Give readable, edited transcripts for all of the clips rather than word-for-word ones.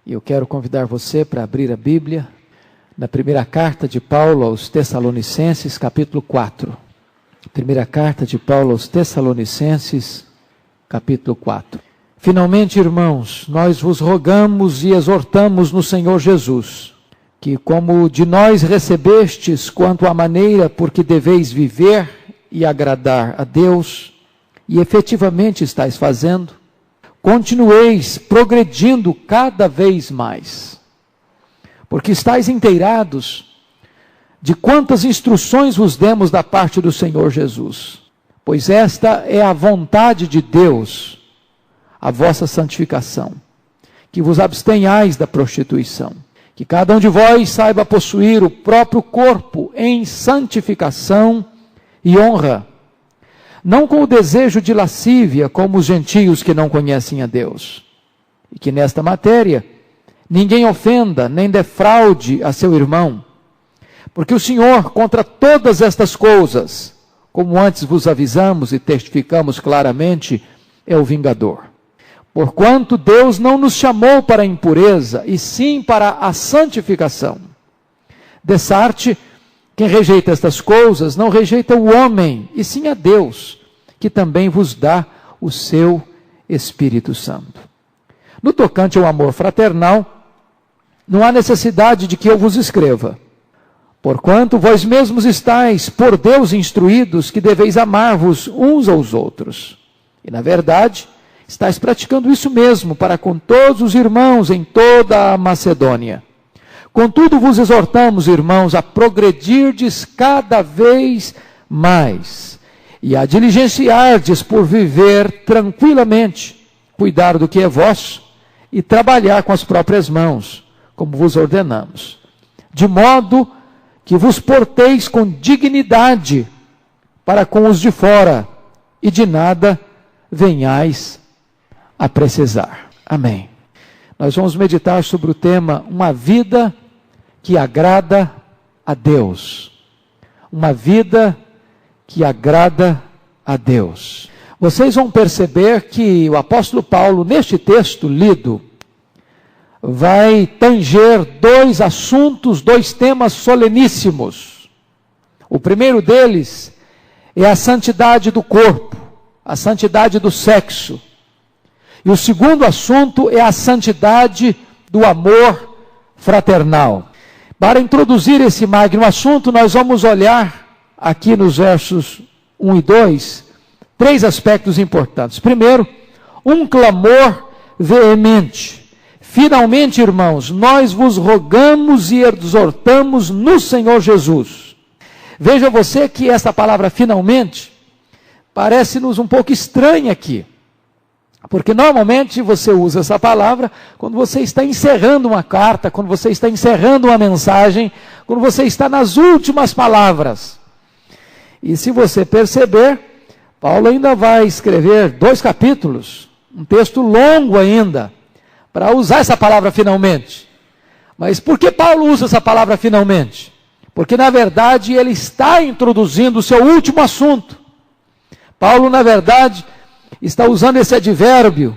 E eu quero convidar você para abrir a Bíblia na primeira carta de Paulo aos Tessalonicenses, capítulo 4. Primeira carta de Paulo aos Tessalonicenses, capítulo 4. Finalmente, irmãos, nós vos rogamos e exortamos no Senhor Jesus, que como de nós recebestes quanto à maneira por que deveis viver e agradar a Deus, e efetivamente estáis fazendo, continueis progredindo cada vez mais, porque estáis inteirados de quantas instruções vos demos da parte do Senhor Jesus. Pois esta é a vontade de Deus, a vossa santificação, que vos abstenhais da prostituição, que cada um de vós saiba possuir o próprio corpo em santificação e honra, não com o desejo de lascívia, como os gentios que não conhecem a Deus. E que nesta matéria, ninguém ofenda, nem defraude a seu irmão. Porque o Senhor, contra todas estas coisas, como antes vos avisamos e testificamos claramente, é o vingador. Porquanto Deus não nos chamou para a impureza, e sim para a santificação. Dessa arte, quem rejeita estas coisas, não rejeita o homem, e sim a Deus, que também vos dá o seu Espírito Santo. No tocante ao amor fraternal, não há necessidade de que eu vos escreva, porquanto vós mesmos estáis por Deus instruídos que deveis amar-vos uns aos outros. E na verdade, estáis praticando isso mesmo para com todos os irmãos em toda a Macedônia. Contudo, vos exortamos, irmãos, a progredirdes cada vez mais e a diligenciardes por viver tranquilamente, cuidar do que é vosso e trabalhar com as próprias mãos, como vos ordenamos, de modo que vos porteis com dignidade para com os de fora e de nada venhais a precisar. Amém. Nós vamos meditar sobre o tema uma vida que agrada a Deus. Uma vida que agrada a Deus. Vocês vão perceber que o apóstolo Paulo, neste texto lido, vai tanger dois assuntos, dois temas soleníssimos. O primeiro deles é a santidade do corpo, a santidade do sexo. E o segundo assunto é a santidade do amor fraternal. Para introduzir esse magno assunto, nós vamos olhar aqui nos versos 1 e 2, três aspectos importantes. Primeiro, um clamor veemente. Finalmente, irmãos, nós vos rogamos e exortamos no Senhor Jesus. Veja você que essa palavra finalmente parece-nos um pouco estranha aqui. Porque normalmente você usa essa palavra quando você está encerrando uma carta, quando você está encerrando uma mensagem, quando você está nas últimas palavras. E se você perceber, Paulo ainda vai escrever 2 capítulos, um texto longo ainda, para usar essa palavra finalmente. Mas por que Paulo usa essa palavra finalmente? Porque na verdade ele está introduzindo o seu último assunto. Paulo na verdade está usando esse advérbio,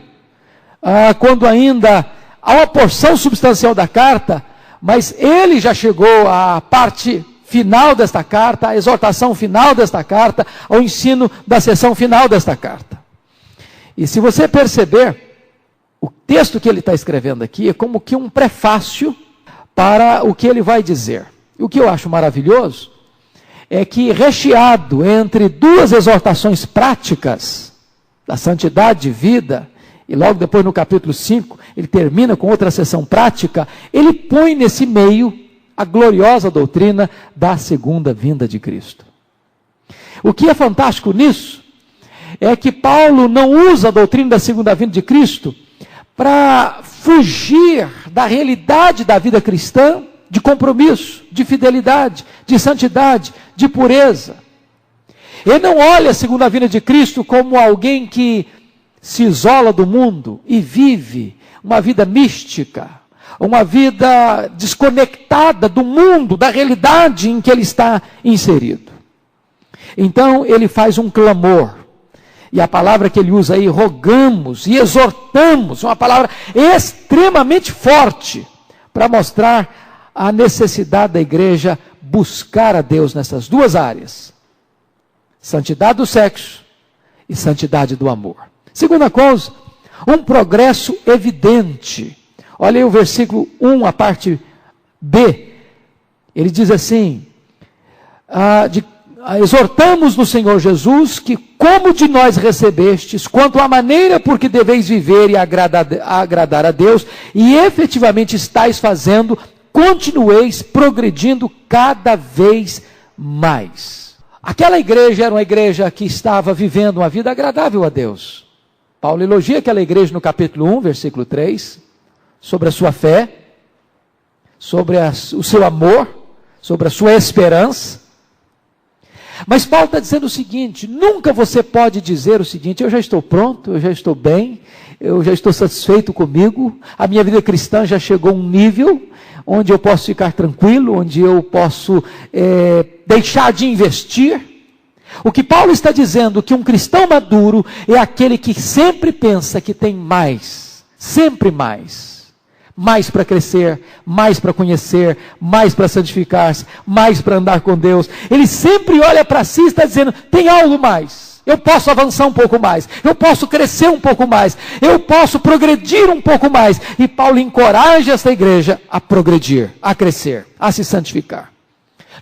quando ainda há uma porção substancial da carta, mas ele já chegou à parte final desta carta, à exortação final desta carta, ao ensino da seção final desta carta. E se você perceber, o texto que ele está escrevendo aqui é como que um prefácio para o que ele vai dizer. E o que eu acho maravilhoso é que recheado entre duas exortações práticas, da santidade de vida, e logo depois no capítulo 5, ele termina com outra sessão prática, ele põe nesse meio a gloriosa doutrina da segunda vinda de Cristo. O que é fantástico nisso, é que Paulo não usa a doutrina da segunda vinda de Cristo para fugir da realidade da vida cristã, de compromisso, de fidelidade, de santidade, de pureza. Ele não olha a segunda vinda de Cristo como alguém que se isola do mundo e vive uma vida mística, uma vida desconectada do mundo, da realidade em que ele está inserido. Então ele faz um clamor. E a palavra que ele usa aí, rogamos e exortamos, é uma palavra extremamente forte para mostrar a necessidade da igreja buscar a Deus nessas duas áreas: santidade do sexo e santidade do amor. Segunda coisa, um progresso evidente. Olha aí o versículo 1, a parte B. Ele diz assim: exortamos no Senhor Jesus que, como de nós recebestes, quanto à maneira por que deveis viver e agradar a Deus, e efetivamente estáis fazendo, continueis progredindo cada vez mais. Aquela igreja era uma igreja que estava vivendo uma vida agradável a Deus. Paulo elogia aquela igreja no capítulo 1, versículo 3, sobre a sua fé, sobre o seu amor, sobre a sua esperança. Mas Paulo está dizendo o seguinte: nunca você pode dizer o seguinte: eu já estou pronto, eu já estou bem, eu já estou satisfeito comigo, a minha vida cristã já chegou a um nível onde eu posso ficar tranquilo, onde eu posso deixar de investir. O que Paulo está dizendo, que um cristão maduro é aquele que sempre pensa que tem mais, sempre mais. Mais para crescer, mais para conhecer, mais para santificar-se, mais para andar com Deus. Ele sempre olha para si e está dizendo: tem algo mais, eu posso avançar um pouco mais, eu posso crescer um pouco mais, eu posso progredir um pouco mais. E Paulo encoraja essa igreja a progredir, a crescer, a se santificar.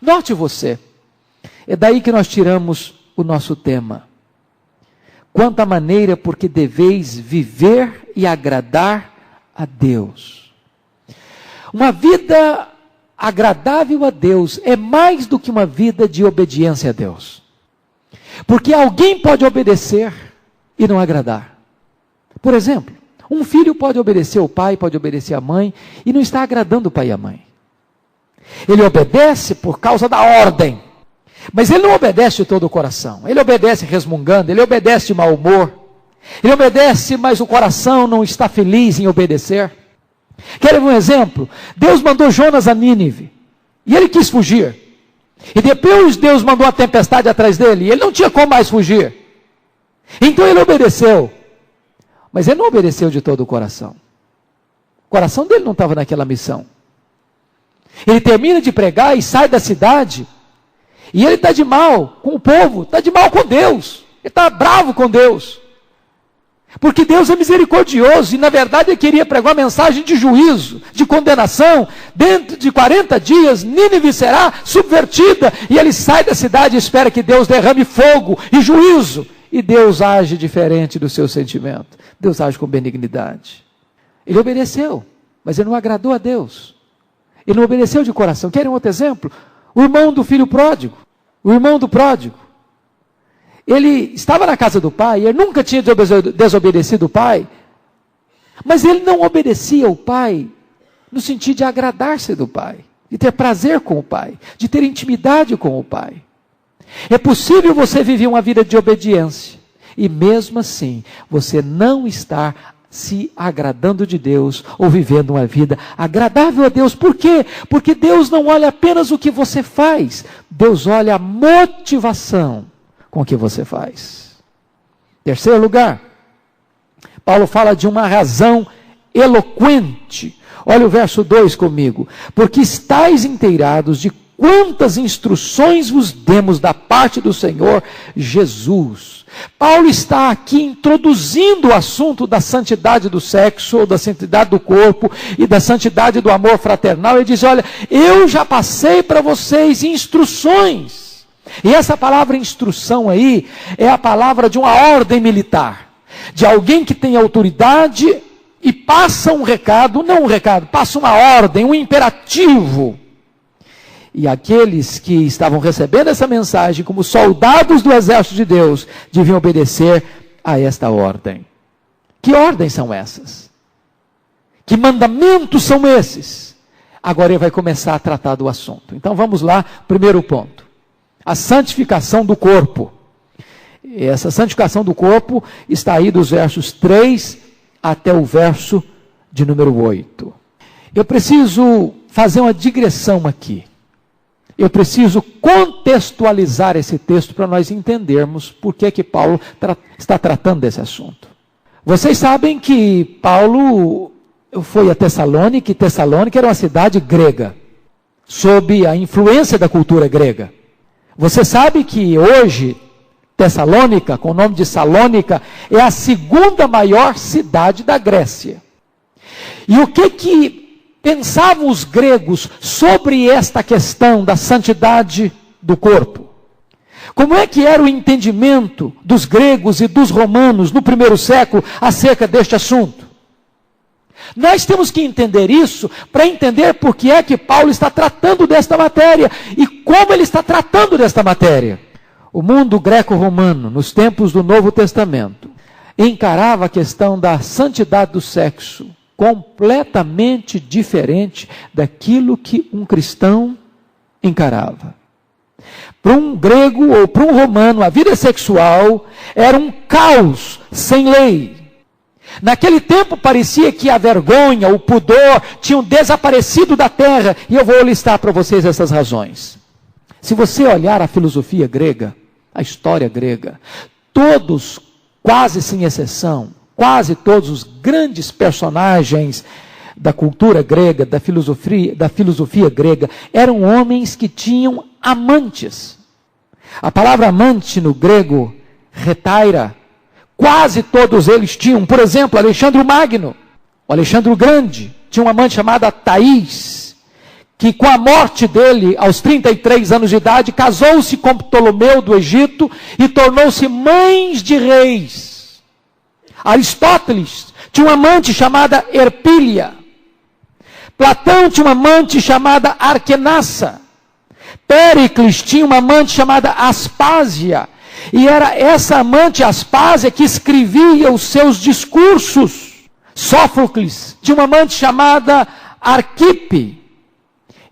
Note você, é daí que nós tiramos o nosso tema: quanto à maneira por que deveis viver e agradar a Deus. Uma vida agradável a Deus é mais do que uma vida de obediência a Deus. Porque alguém pode obedecer e não agradar. Por exemplo, um filho pode obedecer ao pai, pode obedecer à mãe, e não está agradando o pai e a mãe. Ele obedece por causa da ordem, mas ele não obedece de todo o coração. Ele obedece resmungando, ele obedece de mau humor, ele obedece, mas o coração não está feliz em obedecer. Querem um exemplo? Deus mandou Jonas a Nínive, e ele quis fugir. E depois Deus mandou a tempestade atrás dele, e ele não tinha como mais fugir. Então ele obedeceu, mas ele não obedeceu de todo o coração. O coração dele não estava naquela missão. Ele termina de pregar e sai da cidade, e ele está de mal com o povo, está de mal com Deus, ele está bravo com Deus. Porque Deus é misericordioso, e na verdade ele queria pregar uma mensagem de juízo, de condenação. Dentro de 40 dias, Nínive será subvertida, e ele sai da cidade e espera que Deus derrame fogo e juízo. E Deus age diferente do seu sentimento. Deus age com benignidade. Ele obedeceu, mas ele não agradou a Deus. Ele não obedeceu de coração. Querem outro exemplo? O irmão do filho pródigo, o irmão do pródigo. Ele estava na casa do pai, ele nunca tinha desobedecido o pai, mas ele não obedecia ao pai no sentido de agradar-se do pai, de ter prazer com o pai, de ter intimidade com o pai. É possível você viver uma vida de obediência, e mesmo assim, você não estar se agradando de Deus, ou vivendo uma vida agradável a Deus. Por quê? Porque Deus não olha apenas o que você faz, Deus olha a motivação com o que você faz. Terceiro lugar, Paulo fala de uma razão eloquente. Olha o verso 2 comigo. Porque estáis inteirados de quantas instruções vos demos da parte do Senhor Jesus. Paulo está aqui introduzindo o assunto da santidade do sexo, ou da santidade do corpo, e da santidade do amor fraternal. Ele diz: olha, eu já passei para vocês instruções. E essa palavra instrução aí, é a palavra de uma ordem militar, de alguém que tem autoridade e passa um recado, não um recado, passa uma ordem, um imperativo. E aqueles que estavam recebendo essa mensagem, como soldados do exército de Deus, deviam obedecer a esta ordem. Que ordens são essas? Que mandamentos são esses? Agora ele vai começar a tratar do assunto. Então vamos lá, primeiro ponto. A santificação do corpo. Essa santificação do corpo está aí dos versos 3 até o verso de número 8. Eu preciso fazer uma digressão aqui. Eu preciso contextualizar esse texto para nós entendermos por que Paulo está tratando desse assunto. Vocês sabem que Paulo foi a Tessalônica, e Tessalônica era uma cidade grega, sob a influência da cultura grega. Você sabe que hoje Tessalônica, com o nome de Salônica, é a segunda maior cidade da Grécia. E o que pensavam os gregos sobre esta questão da santidade do corpo? Como é que era o entendimento dos gregos e dos romanos no primeiro século acerca deste assunto? Nós temos que entender isso para entender por que é que Paulo está tratando desta matéria e como ele está tratando desta matéria. O mundo greco-romano, nos tempos do Novo Testamento, encarava a questão da santidade do sexo completamente diferente daquilo que um cristão encarava. Para um grego ou para um romano, a vida sexual era um caos sem lei. Naquele tempo parecia que a vergonha, o pudor tinham desaparecido da terra, e eu vou listar para vocês essas razões. Se você olhar a filosofia grega, a história grega, todos, quase sem exceção, quase todos os grandes personagens da cultura grega, da filosofia grega, eram homens que tinham amantes. A palavra amante no grego, retaira, quase todos eles tinham. Por exemplo, Alexandre o Magno, o Alexandre o Grande, tinha uma amante chamada Thaís, que com a morte dele, aos 33 anos de idade, casou-se com Ptolomeu do Egito e tornou-se mãe de reis. Aristóteles tinha uma amante chamada Herpília. Platão tinha uma amante chamada Arquenassa. Péricles tinha uma amante chamada Aspásia. E era essa amante Aspásia que escrevia os seus discursos. Sófocles tinha uma amante chamada Arquippe.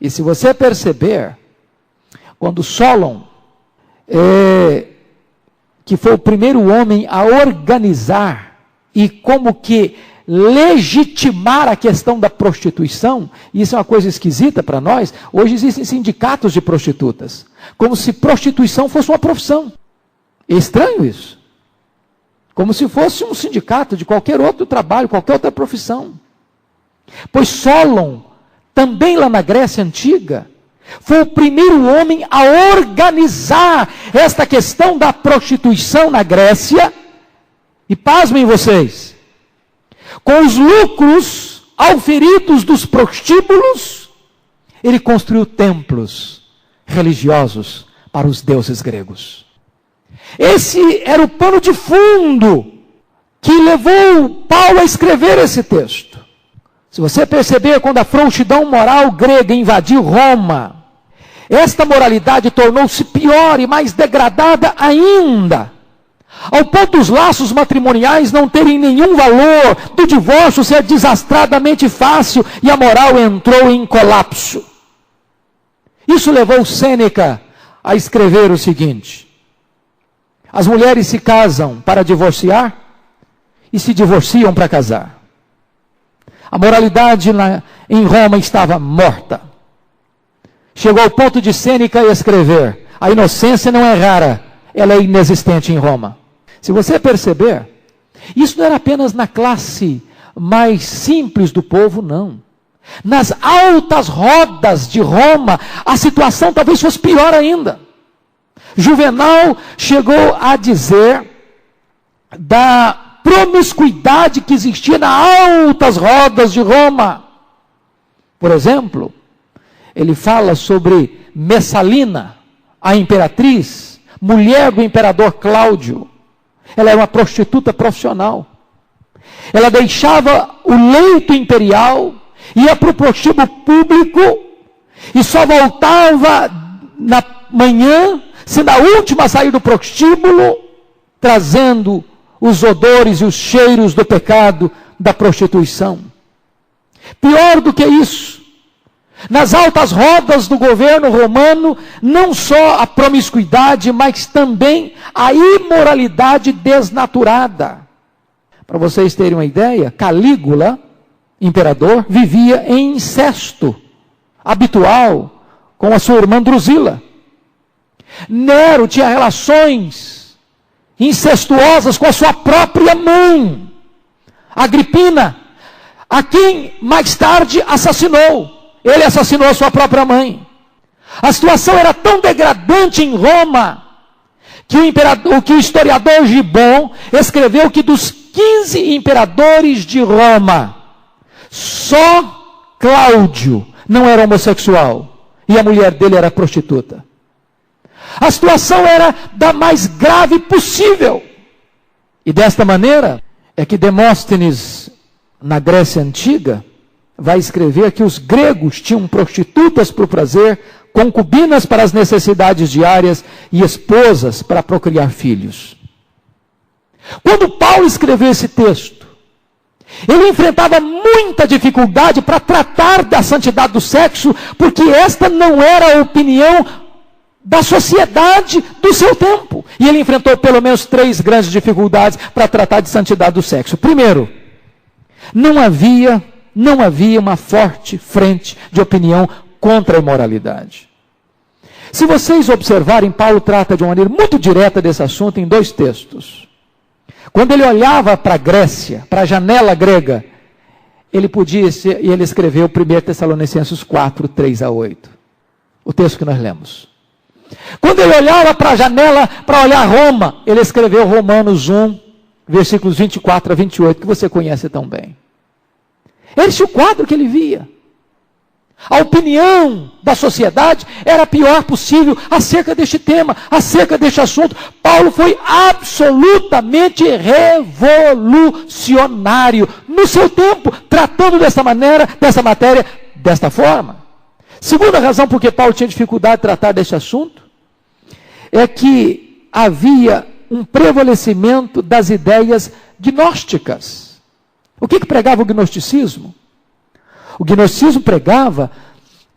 E se você perceber, quando Solon, que foi o primeiro homem a organizar e como que legitimar a questão da prostituição, e isso é uma coisa esquisita para nós, hoje existem sindicatos de prostitutas, como se prostituição fosse uma profissão. É estranho isso. Como se fosse um sindicato de qualquer outro trabalho, qualquer outra profissão. Pois Solon, também lá na Grécia Antiga, foi o primeiro homem a organizar esta questão da prostituição na Grécia. E pasmem vocês, com os lucros auferidos dos prostíbulos, ele construiu templos religiosos para os deuses gregos. Esse era o pano de fundo que levou Paulo a escrever esse texto. Se você perceber, quando a frouxidão moral grega invadiu Roma, esta moralidade tornou-se pior e mais degradada ainda, ao ponto dos laços matrimoniais não terem nenhum valor, do divórcio ser desastradamente fácil e a moral entrou em colapso. Isso levou Sêneca a escrever o seguinte: as mulheres se casam para divorciar e se divorciam para casar. A moralidade em Roma estava morta. Chegou ao ponto de Sêneca escrever: a inocência não é rara, ela é inexistente em Roma. Se você perceber, isso não era apenas na classe mais simples do povo, não. Nas altas rodas de Roma, a situação talvez fosse pior ainda. Juvenal chegou a dizer da promiscuidade que existia nas altas rodas de Roma. Por exemplo, ele fala sobre Messalina, a imperatriz, mulher do imperador Cláudio. Ela era uma prostituta profissional. Ela deixava o leito imperial, ia para o prostíbulo público e só voltava na manhã, sendo a última a sair do prostíbulo, trazendo os odores e os cheiros do pecado da prostituição. Pior do que isso, nas altas rodas do governo romano, não só a promiscuidade, mas também a imoralidade desnaturada. Para vocês terem uma ideia, Calígula, imperador, vivia em incesto habitual com a sua irmã Drusila. Nero tinha relações incestuosas com a sua própria mãe, Agripina, a quem mais tarde assassinou. Ele assassinou a sua própria mãe. A situação era tão degradante em Roma, que o historiador Gibbon escreveu que dos 15 imperadores de Roma, só Cláudio não era homossexual, e a mulher dele era prostituta. A situação era da mais grave possível. E desta maneira é que Demóstenes, na Grécia Antiga, vai escrever que os gregos tinham prostitutas para o prazer, concubinas para as necessidades diárias e esposas para procriar filhos. Quando Paulo escreveu esse texto, ele enfrentava muita dificuldade para tratar da santidade do sexo, porque esta não era a opinião da sociedade do seu tempo. E ele enfrentou pelo menos 3 grandes dificuldades para tratar de santidade do sexo. Primeiro, não havia uma forte frente de opinião contra a imoralidade. Se vocês observarem, Paulo trata de uma maneira muito direta desse assunto em 2 textos. Quando ele olhava para a Grécia, para a janela grega, ele escreveu 1 Tessalonicenses 4, 3 a 8. O texto que nós lemos. Quando ele olhava para a janela, para olhar Roma, ele escreveu Romanos 1, versículos 24 a 28, que você conhece tão bem. Esse é o quadro que ele via. A opinião da sociedade era a pior possível acerca deste tema, acerca deste assunto. Paulo foi absolutamente revolucionário no seu tempo, tratando dessa matéria, desta forma. Segunda razão por que Paulo tinha dificuldade de tratar deste assunto, é que havia um prevalecimento das ideias gnósticas. O que pregava o gnosticismo? O gnosticismo pregava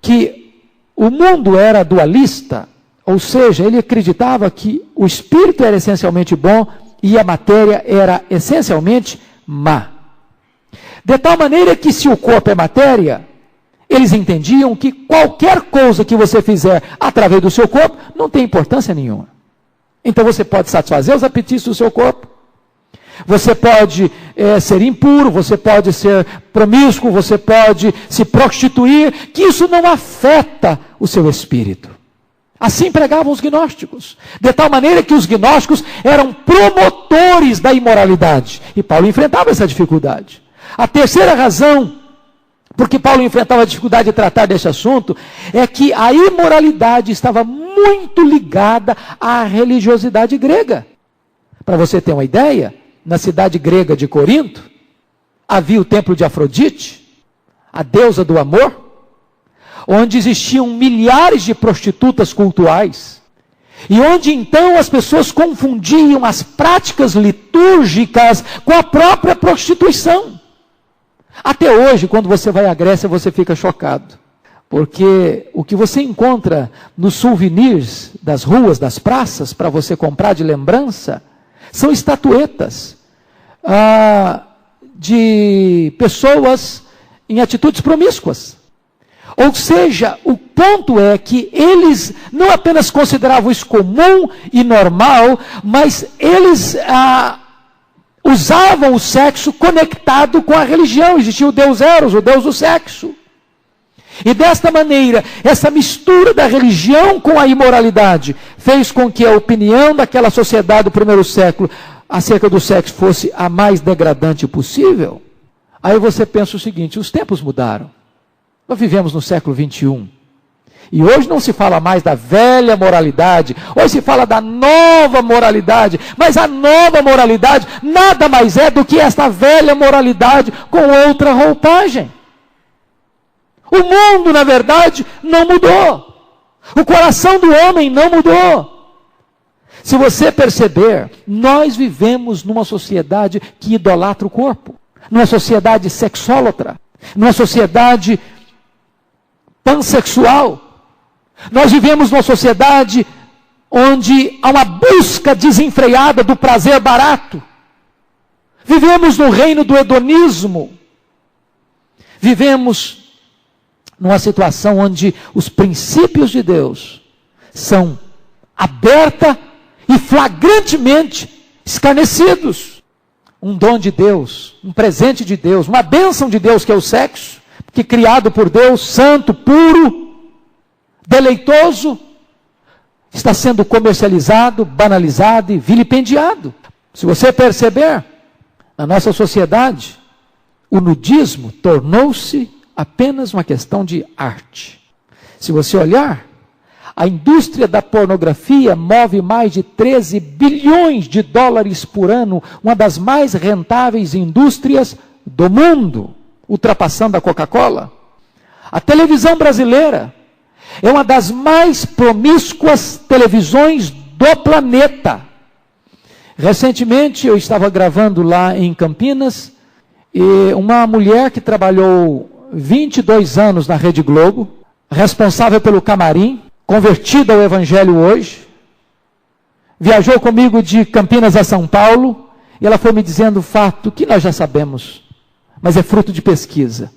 que o mundo era dualista, ou seja, ele acreditava que o espírito era essencialmente bom e a matéria era essencialmente má. De tal maneira que se o corpo é matéria, eles entendiam que qualquer coisa que você fizer através do seu corpo não tem importância nenhuma. Então você pode satisfazer os apetites do seu corpo, você pode ser impuro, você pode ser promíscuo, você pode se prostituir, que isso não afeta o seu espírito. Assim pregavam os gnósticos, de tal maneira que os gnósticos eram promotores da imoralidade, e Paulo enfrentava essa dificuldade. A terceira razão porque Paulo enfrentava a dificuldade de tratar desse assunto, é que a imoralidade estava muito ligada à religiosidade grega. Para você ter uma ideia, na cidade grega de Corinto, havia o templo de Afrodite, a deusa do amor, onde existiam milhares de prostitutas cultuais, e onde então as pessoas confundiam as práticas litúrgicas com a própria prostituição. Até hoje, quando você vai à Grécia, você fica chocado. Porque o que você encontra nos souvenirs das ruas, das praças, para você comprar de lembrança, são estatuetas de pessoas em atitudes promíscuas. Ou seja, o ponto é que eles não apenas consideravam isso comum e normal, mas eles usavam o sexo conectado com a religião. Existia o deus Eros, o deus do sexo. E desta maneira, essa mistura da religião com a imoralidade fez com que a opinião daquela sociedade do primeiro século acerca do sexo fosse a mais degradante possível. Aí você pensa o seguinte: os tempos mudaram. Nós vivemos no século 21. E hoje não se fala mais da velha moralidade, hoje se fala da nova moralidade, mas a nova moralidade nada mais é do que esta velha moralidade com outra roupagem. O mundo, na verdade, não mudou. O coração do homem não mudou. Se você perceber, nós vivemos numa sociedade que idolatra o corpo, numa sociedade sexólatra, numa sociedade pansexual. Nós vivemos numa sociedade onde há uma busca desenfreada do prazer barato. Vivemos no reino do hedonismo. Vivemos numa situação onde os princípios de Deus são aberta e flagrantemente escarnecidos. Um dom de Deus, um presente de Deus, uma bênção de Deus que é o sexo, que criado por Deus, santo, puro, deleitoso, está sendo comercializado, banalizado e vilipendiado. Se você perceber, na nossa sociedade, o nudismo tornou-se apenas uma questão de arte. Se você olhar, a indústria da pornografia move mais de 13 bilhões de dólares por ano, uma das mais rentáveis indústrias do mundo, ultrapassando a Coca-Cola. A televisão brasileira é uma das mais promíscuas televisões do planeta. Recentemente eu estava gravando lá em Campinas, e uma mulher que trabalhou 22 anos na Rede Globo, responsável pelo camarim, convertida ao Evangelho hoje, viajou comigo de Campinas a São Paulo, e ela foi me dizendo o fato que nós já sabemos, mas é fruto de pesquisa.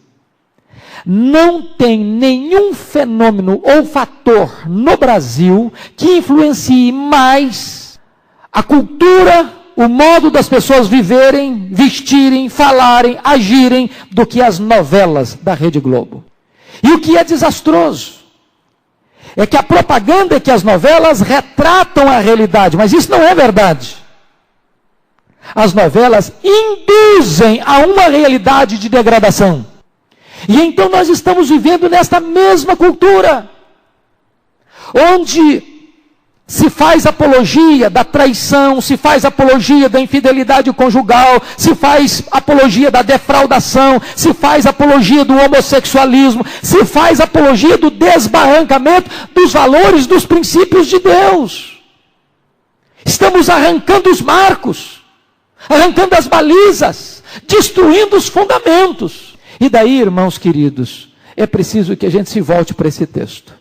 Não tem nenhum fenômeno ou fator no Brasil que influencie mais a cultura, o modo das pessoas viverem, vestirem, falarem, agirem, do que as novelas da Rede Globo. E o que é desastroso é que a propaganda é que as novelas retratam a realidade, mas isso não é verdade. As novelas induzem a uma realidade de degradação. E então nós estamos vivendo nesta mesma cultura, onde se faz apologia da traição, se faz apologia da infidelidade conjugal, se faz apologia da defraudação, se faz apologia do homossexualismo, se faz apologia do desbarrancamento dos valores, dos princípios de Deus. Estamos arrancando os marcos, arrancando as balizas, destruindo os fundamentos. E daí, irmãos queridos, é preciso que a gente se volte para esse texto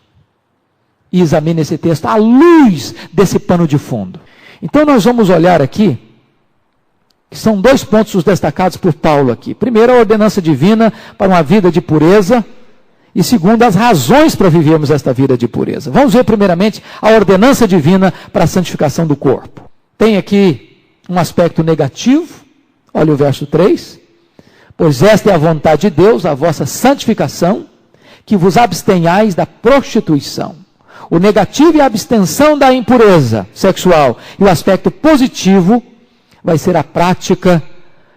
e examine esse texto à luz desse pano de fundo. Então nós vamos olhar aqui, que são 2 pontos destacados por Paulo aqui. Primeiro, a ordenança divina para uma vida de pureza, e segundo, as razões para vivermos esta vida de pureza. Vamos ver primeiramente a ordenança divina para a santificação do corpo. Tem aqui um aspecto negativo, olha o verso 3. Pois esta é a vontade de Deus, a vossa santificação, que vos abstenhais da prostituição. O negativo é a abstenção da impureza sexual. E o aspecto positivo vai ser a prática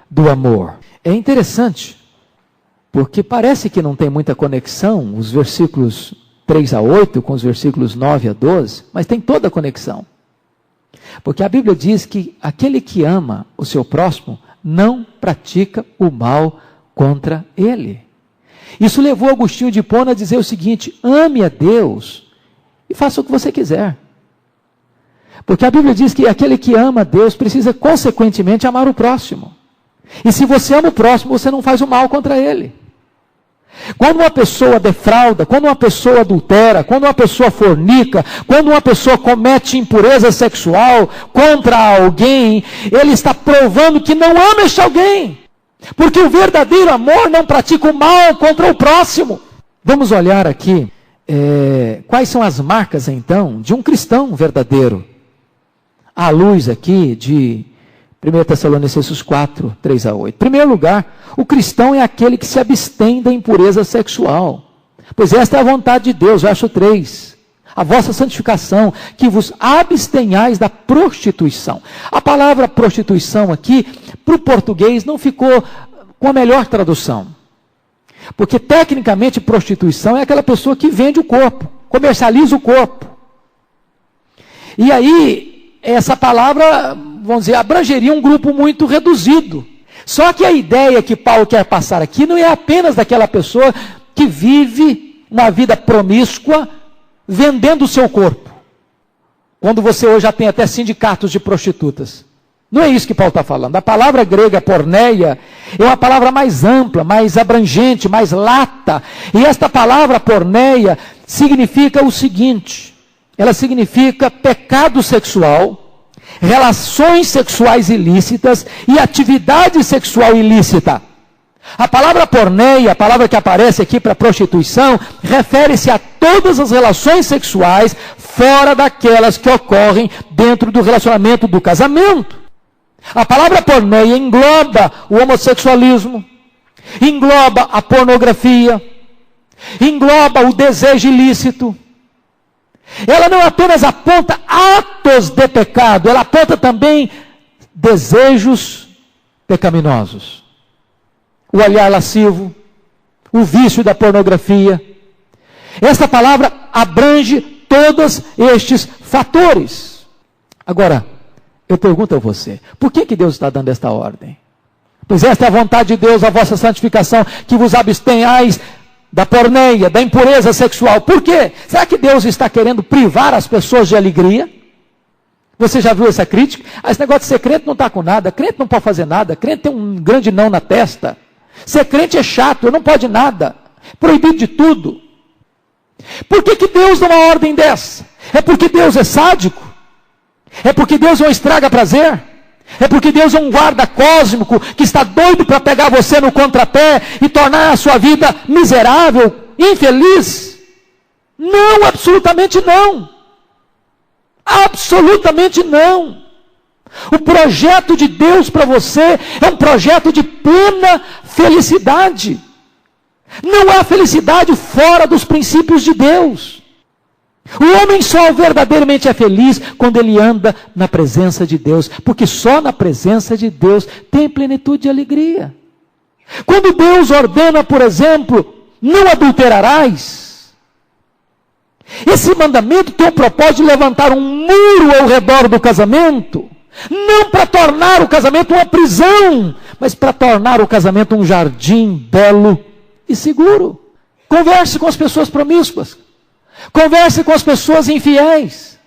do amor. É interessante, porque parece que não tem muita conexão os versículos 3 a 8 com os versículos 9 a 12, mas tem toda a conexão. Porque a Bíblia diz que aquele que ama o seu próximo não pratica o mal contra ele. Isso levou Agostinho de Hipona a dizer o seguinte: ame a Deus e faça o que você quiser. Porque a Bíblia diz que aquele que ama a Deus precisa consequentemente amar o próximo. E se você ama o próximo, você não faz o mal contra ele. Quando uma pessoa defrauda, quando uma pessoa adultera, quando uma pessoa fornica, quando uma pessoa comete impureza sexual contra alguém, ele está provando que não ama este alguém. Porque o verdadeiro amor não pratica o mal contra o próximo. Vamos olhar aqui quais são as marcas então de um cristão verdadeiro. À luz aqui de 1 Tessalonicenses 4, 3 a 8. Em primeiro lugar, o cristão é aquele que se abstém da impureza sexual. Pois esta é a vontade de Deus, verso 3. A vossa santificação, que vos abstenhais da prostituição. A palavra prostituição aqui, para o português, não ficou com a melhor tradução. Porque tecnicamente prostituição é aquela pessoa que vende o corpo, comercializa o corpo. E aí, essa palavra, vamos dizer, abrangeria um grupo muito reduzido. Só que a ideia que Paulo quer passar aqui não é apenas daquela pessoa que vive uma vida promíscua, vendendo o seu corpo. Quando você hoje já tem até sindicatos de prostitutas. Não é isso que Paulo está falando. A palavra grega porneia é uma palavra mais ampla, mais abrangente, mais lata. E esta palavra porneia significa o seguinte: ela significa pecado sexual, relações sexuais ilícitas e atividade sexual ilícita. A palavra porneia, a palavra que aparece aqui para prostituição, refere-se a todas as relações sexuais fora daquelas que ocorrem dentro do relacionamento do casamento. A palavra porneia engloba o homossexualismo, engloba a pornografia, engloba o desejo ilícito. Ela não apenas aponta atos de pecado, ela aponta também desejos pecaminosos. O olhar lascivo, o vício da pornografia. Esta palavra abrange todos estes fatores. Agora, eu pergunto a você, por que Deus está dando esta ordem? Pois esta é a vontade de Deus, a vossa santificação, que vos abstenhais da porneia, da impureza sexual. Por quê? Será que Deus está querendo privar as pessoas de alegria? Você já viu essa crítica? Esse negócio de ser crente não está com nada, crente não pode fazer nada, crente tem um grande não na testa. Ser crente é chato, não pode nada, proibido de tudo. Por que Deus dá uma ordem dessa? É porque Deus é sádico? É porque Deus é um estraga-prazer? É porque Deus é um guarda cósmico que está doido para pegar você no contrapé e tornar a sua vida miserável, infeliz? Não, absolutamente não. Absolutamente não. O projeto de Deus para você é um projeto de plena felicidade. Não há felicidade fora dos princípios de Deus. O homem só verdadeiramente é feliz quando ele anda na presença de Deus, porque só na presença de Deus tem plenitude de alegria. Quando Deus ordena, por exemplo, não adulterarás, esse mandamento tem o propósito de levantar um muro ao redor do casamento, não para tornar o casamento uma prisão, mas para tornar o casamento um jardim belo e seguro. Converse com as pessoas promíscuas. Converse com as pessoas infiéis.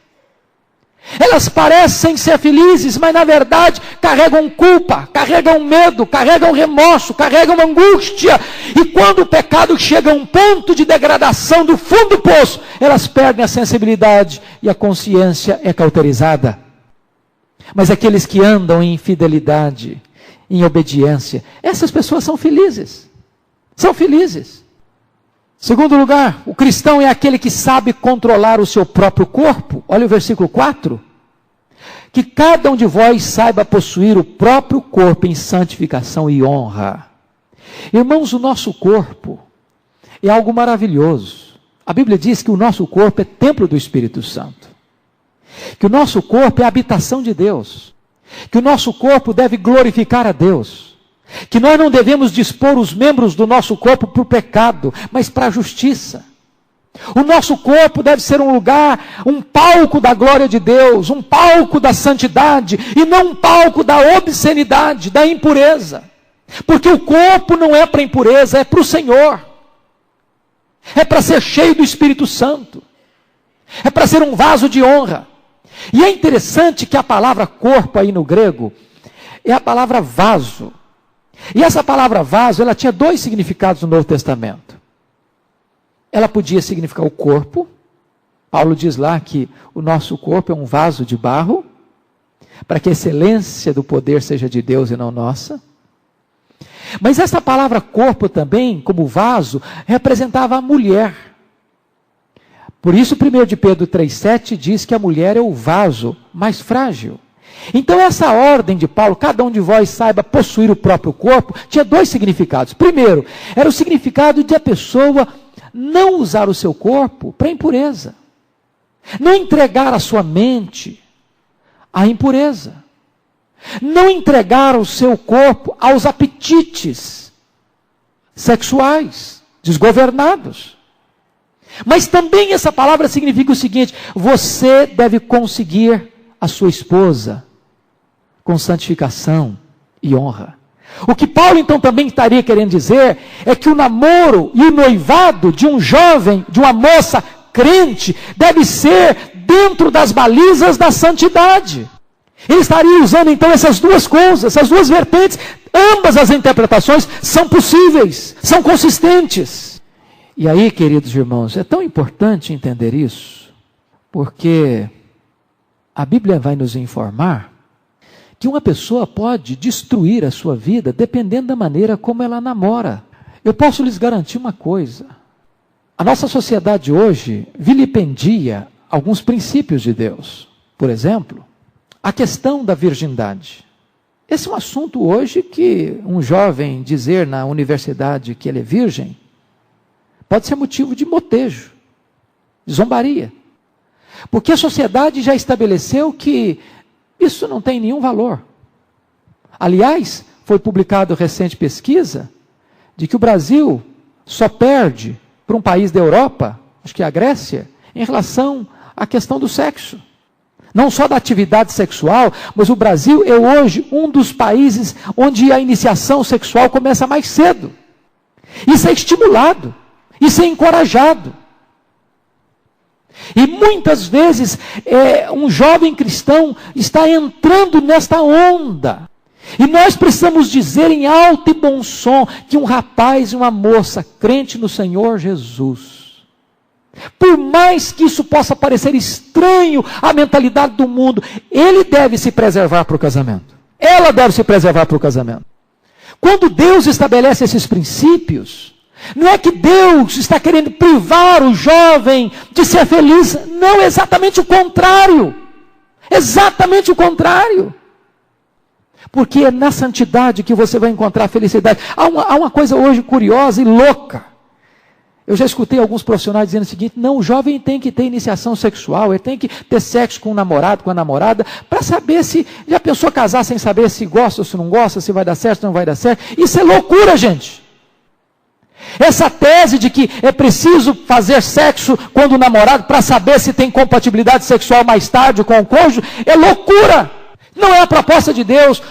Elas parecem ser felizes, mas na verdade carregam culpa, carregam medo, carregam remorso, carregam angústia. E quando o pecado chega a um ponto de degradação do fundo do poço, elas perdem a sensibilidade e a consciência é cauterizada. Mas aqueles que andam em fidelidade, em obediência, essas pessoas são felizes. São felizes. Segundo lugar, o cristão é aquele que sabe controlar o seu próprio corpo. Olha o versículo 4. Que cada um de vós saiba possuir o próprio corpo em santificação e honra. Irmãos, o nosso corpo é algo maravilhoso. A Bíblia diz que o nosso corpo é templo do Espírito Santo. Que o nosso corpo é a habitação de Deus. Que o nosso corpo deve glorificar a Deus. Que nós não devemos dispor os membros do nosso corpo para o pecado, mas para a justiça. O nosso corpo deve ser um lugar, um palco da glória de Deus, um palco da santidade, e não um palco da obscenidade, da impureza. Porque o corpo não é para impureza, é para o Senhor. É para ser cheio do Espírito Santo. É para ser um vaso de honra. E é interessante que a palavra corpo aí no grego é a palavra vaso. E essa palavra vaso, ela tinha dois significados no Novo Testamento. Ela podia significar o corpo. Paulo diz lá que o nosso corpo é um vaso de barro, para que a excelência do poder seja de Deus e não nossa. Mas essa palavra corpo também, como vaso, representava a mulher. Por isso 1 de Pedro 3,7 diz que a mulher é o vaso mais frágil. Então essa ordem de Paulo, cada um de vós saiba possuir o próprio corpo, tinha dois significados. Primeiro, era o significado de a pessoa não usar o seu corpo para impureza. Não entregar a sua mente à impureza. Não entregar o seu corpo aos apetites sexuais, desgovernados. Mas também essa palavra significa o seguinte: você deve conseguir a sua esposa com santificação e honra. O que Paulo então também estaria querendo dizer é que o namoro e o noivado de um jovem, de uma moça crente, deve ser dentro das balizas da santidade. Ele estaria usando então essas duas coisas, essas duas vertentes. Ambas as interpretações são possíveis, são consistentes. E aí, queridos irmãos, é tão importante entender isso, porque a Bíblia vai nos informar que uma pessoa pode destruir a sua vida dependendo da maneira como ela namora. Eu posso lhes garantir uma coisa. A nossa sociedade hoje vilipendia alguns princípios de Deus. Por exemplo, a questão da virgindade. Esse é um assunto hoje que um jovem dizer na universidade que ele é virgem pode ser motivo de motejo, de zombaria. Porque a sociedade já estabeleceu que isso não tem nenhum valor. Aliás, foi publicada recente pesquisa de que o Brasil só perde para um país da Europa, acho que é a Grécia, em relação à questão do sexo. Não só da atividade sexual, mas o Brasil é hoje um dos países onde a iniciação sexual começa mais cedo. Isso é estimulado, isso é encorajado. E muitas vezes um jovem cristão está entrando nesta onda. E nós precisamos dizer em alto e bom som que um rapaz e uma moça crente no Senhor Jesus, por mais que isso possa parecer estranho à mentalidade do mundo, ele deve se preservar para o casamento. Ela deve se preservar para o casamento. Quando Deus estabelece esses princípios, não é que Deus está querendo privar o jovem de ser feliz. Não, é exatamente o contrário. Exatamente o contrário. Porque é na santidade que você vai encontrar a felicidade. Há uma coisa hoje curiosa e louca. Eu já escutei alguns profissionais dizendo o seguinte: não, o jovem tem que ter iniciação sexual, ele tem que ter sexo com o namorado, com a namorada, para saber se, já pensou casar sem saber se gosta ou se não gosta, se vai dar certo ou não vai dar certo. Isso é loucura, gente. Essa tese de que é preciso fazer sexo quando o namorado para saber se tem compatibilidade sexual mais tarde com o cônjuge é loucura. Não é a proposta de Deus.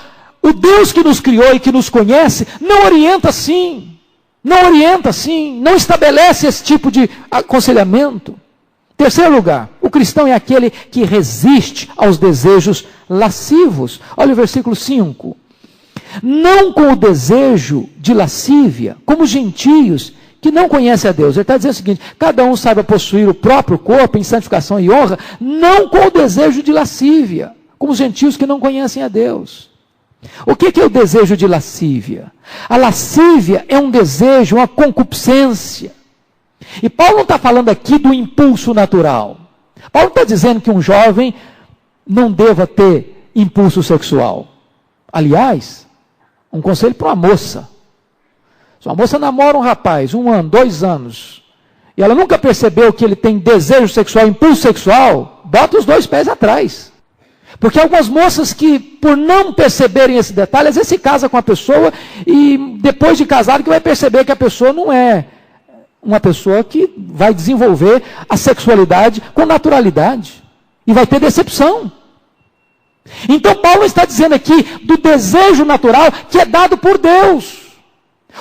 O Deus que nos criou e que nos conhece não orienta assim. Não orienta assim. Não estabelece esse tipo de aconselhamento. Terceiro lugar, o cristão é aquele que resiste aos desejos lascivos. Olha o versículo 5. Não com o desejo de lascívia, como gentios que não conhecem a Deus. Ele está dizendo o seguinte: cada um saiba possuir o próprio corpo em santificação e honra, não com o desejo de lascívia, como os gentios que não conhecem a Deus. O que é o desejo de lascívia? A lascívia é um desejo, uma concupiscência. E Paulo não está falando aqui do impulso natural. Paulo está dizendo que um jovem não deva ter impulso sexual. Aliás, um conselho para uma moça. Se uma moça namora um rapaz, 1 ano, 2 anos, e ela nunca percebeu que ele tem desejo sexual, impulso sexual, bota os 2 pés atrás. Porque algumas moças que, por não perceberem esse detalhe, às vezes se casa com a pessoa e depois de casado que vai perceber que a pessoa não é uma pessoa que vai desenvolver a sexualidade com naturalidade. E vai ter decepção. Então Paulo está dizendo aqui do desejo natural que é dado por Deus.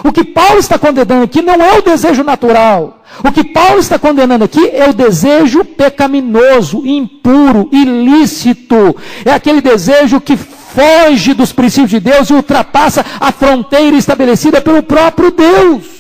O que Paulo está condenando aqui não é o desejo natural. O que Paulo está condenando aqui é o desejo pecaminoso, impuro, ilícito. É aquele desejo que foge dos princípios de Deus e ultrapassa a fronteira estabelecida pelo próprio Deus.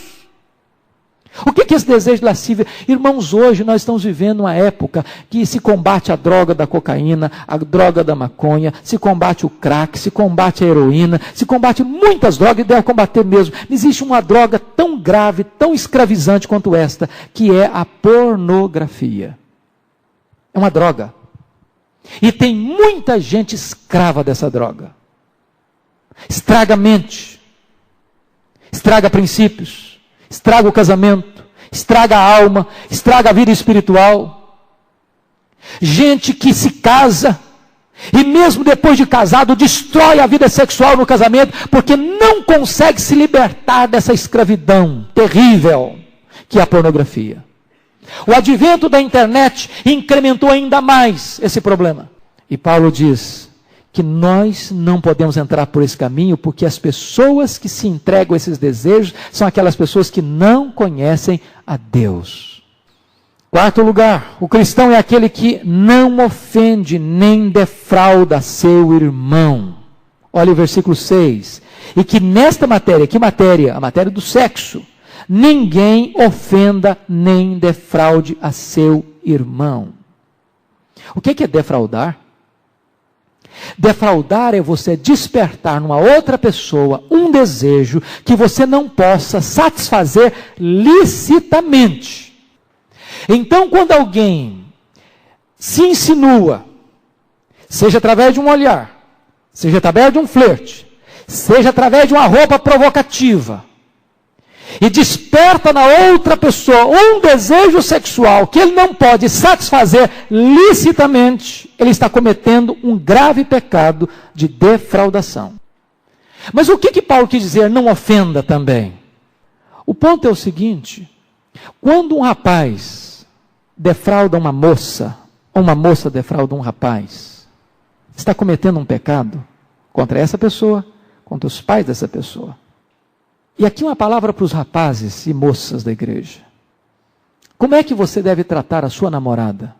O que é esse desejo de lascívia? Irmãos, hoje nós estamos vivendo uma época que se combate a droga da cocaína, a droga da maconha, se combate o crack, se combate a heroína, se combate muitas drogas e deve combater mesmo. Não existe uma droga tão grave, tão escravizante quanto esta, que é a pornografia. É uma droga. E tem muita gente escrava dessa droga. Estraga a mente, estraga princípios, estraga o casamento, estraga a alma, estraga a vida espiritual. Gente que se casa e mesmo depois de casado destrói a vida sexual no casamento porque não consegue se libertar dessa escravidão terrível que é a pornografia. O advento da internet incrementou ainda mais esse problema. E Paulo diz que nós não podemos entrar por esse caminho, porque as pessoas que se entregam a esses desejos são aquelas pessoas que não conhecem a Deus. Quarto lugar, o cristão é aquele que não ofende nem defrauda seu irmão. Olha o versículo 6. E que nesta matéria, que matéria? A matéria do sexo. Ninguém ofenda nem defraude a seu irmão. O que é defraudar? Defraudar é você despertar numa outra pessoa um desejo que você não possa satisfazer licitamente. Então, quando alguém se insinua, seja através de um olhar, seja através de um flerte, seja através de uma roupa provocativa, e desperta na outra pessoa um desejo sexual que ele não pode satisfazer licitamente, ele está cometendo um grave pecado de defraudação. Mas o que Paulo quis dizer, não ofenda também? O ponto é o seguinte: quando um rapaz defrauda uma moça, ou uma moça defrauda um rapaz, está cometendo um pecado contra essa pessoa, contra os pais dessa pessoa. E aqui uma palavra para os rapazes e moças da igreja. Como é que você deve tratar a sua namorada?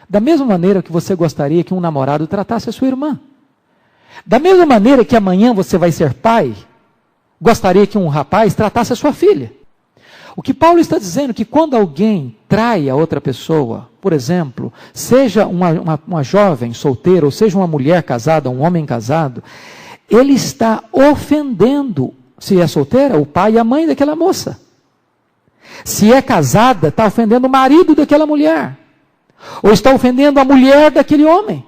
Da mesma maneira que você gostaria que um namorado tratasse a sua irmã. Da mesma maneira que amanhã você vai ser pai, gostaria que um rapaz tratasse a sua filha. O que Paulo está dizendo é que quando alguém trai a outra pessoa, por exemplo, seja uma jovem solteira, ou seja uma mulher casada, um homem casado, ele está ofendendo, se é solteira, o pai e a mãe daquela moça. Se é casada, está ofendendo o marido daquela mulher. Ou está ofendendo a mulher daquele homem.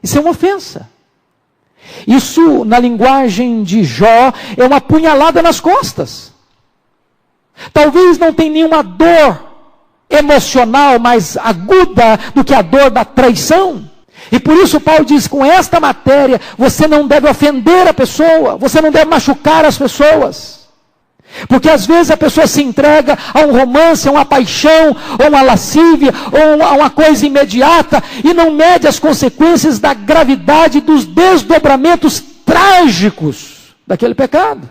Isso é uma ofensa. Isso, na linguagem de Jó, é uma punhalada nas costas. Talvez não tenha nenhuma dor emocional mais aguda do que a dor da traição. E por isso Paulo diz, com esta matéria, você não deve ofender a pessoa, você não deve machucar as pessoas. Porque às vezes a pessoa se entrega a um romance, a uma paixão, ou uma lascívia, ou a uma coisa imediata, e não mede as consequências da gravidade dos desdobramentos trágicos daquele pecado.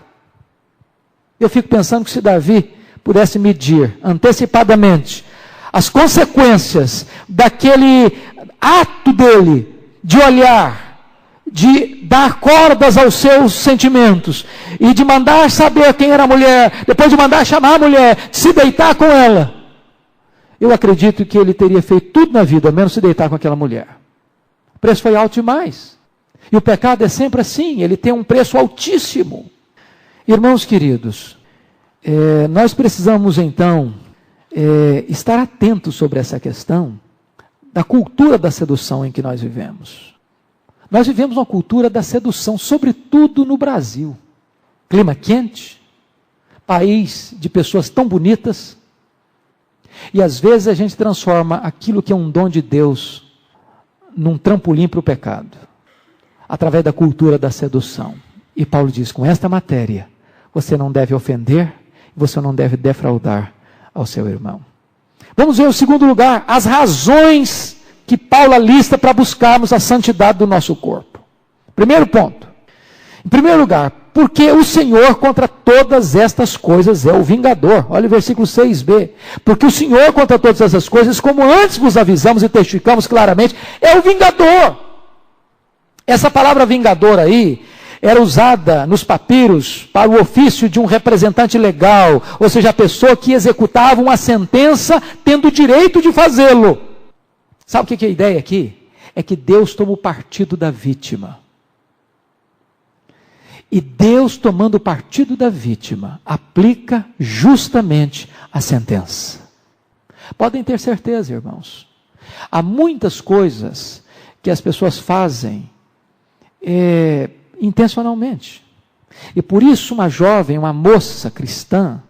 Eu fico pensando que se Davi pudesse medir antecipadamente as consequências daquele ato dele de olhar, de dar cordas aos seus sentimentos, e de mandar saber quem era a mulher, depois de mandar chamar a mulher, de se deitar com ela, eu acredito que ele teria feito tudo na vida, menos se deitar com aquela mulher. O preço foi alto demais. E o pecado é sempre assim, ele tem um preço altíssimo. Irmãos queridos, nós precisamos então estar atentos sobre essa questão da cultura da sedução em que nós vivemos. Nós vivemos uma cultura da sedução, sobretudo no Brasil. Clima quente, país de pessoas tão bonitas, e às vezes a gente transforma aquilo que é um dom de Deus num trampolim para o pecado, através da cultura da sedução. E Paulo diz, com esta matéria, você não deve ofender, você não deve defraudar ao seu irmão. Vamos ver o segundo lugar, as razões que Paulo lista para buscarmos a santidade do nosso corpo. Primeiro ponto. Em primeiro lugar, porque o Senhor contra todas estas coisas é o vingador. Olha o versículo 6b. Porque o Senhor contra todas essas coisas, como antes vos avisamos e testificamos claramente, é o vingador. Essa palavra vingador aí era usada nos papiros para o ofício de um representante legal, ou seja, a pessoa que executava uma sentença tendo o direito de fazê-lo. Sabe o que é a ideia aqui? É que Deus toma o partido da vítima. E Deus, tomando o partido da vítima, aplica justamente a sentença. Podem ter certeza, irmãos. Há muitas coisas que as pessoas fazem intencionalmente. E por isso uma jovem, uma moça cristã,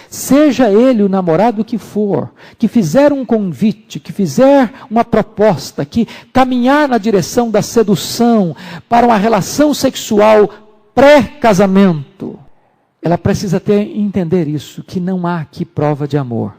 seja ele o namorado que for, que fizer um convite, que fizer uma proposta, que caminhar na direção da sedução para uma relação sexual pré-casamento, ela precisa entender isso, que não há aqui prova de amor.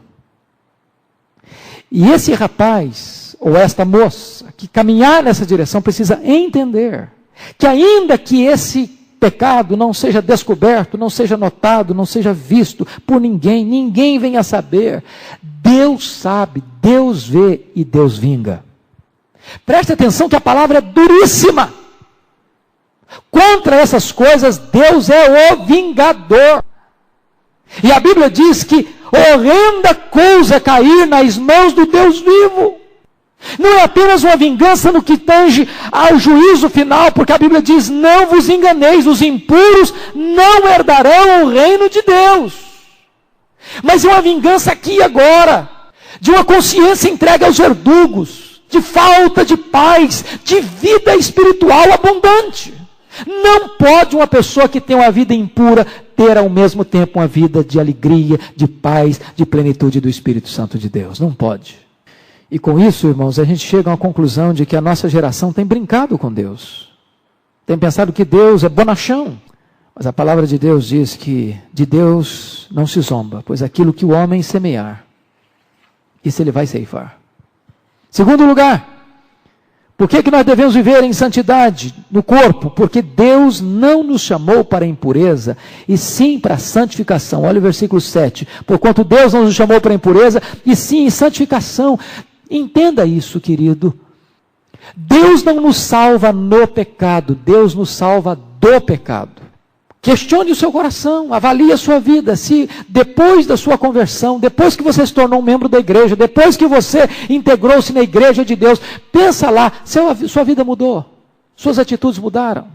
E esse rapaz, ou esta moça, que caminhar nessa direção, precisa entender que ainda que esse pecado não seja descoberto, não seja notado, não seja visto por ninguém, ninguém venha saber, Deus sabe, Deus vê e Deus vinga. Preste atenção que a palavra é duríssima. Contra essas coisas, Deus é o vingador. E a Bíblia diz que horrenda coisa é cair nas mãos do Deus vivo. Não é apenas uma vingança no que tange ao juízo final, porque a Bíblia diz: não vos enganeis, os impuros não herdarão o reino de Deus. Mas é uma vingança aqui e agora, de uma consciência entregue aos verdugos, de falta de paz, de vida espiritual abundante. Não pode uma pessoa que tem uma vida impura ter ao mesmo tempo uma vida de alegria, de paz, de plenitude do Espírito Santo de Deus. Não pode. E com isso, irmãos, a gente chega a uma conclusão de que a nossa geração tem brincado com Deus. Tem pensado que Deus é bonachão. Mas a palavra de Deus diz que de Deus não se zomba, pois aquilo que o homem semear, isso ele vai ceifar. Segundo lugar, por que nós devemos viver em santidade no corpo? Porque Deus não nos chamou para a impureza, e sim para a santificação. Olha o versículo 7. Porquanto Deus não nos chamou para a impureza, e sim em santificação. Entenda isso, querido. Deus não nos salva no pecado, Deus nos salva do pecado. Questione o seu coração, avalie a sua vida, se depois da sua conversão, depois que você se tornou um membro da igreja, depois que você integrou-se na igreja de Deus, pensa lá, sua vida mudou, suas atitudes mudaram,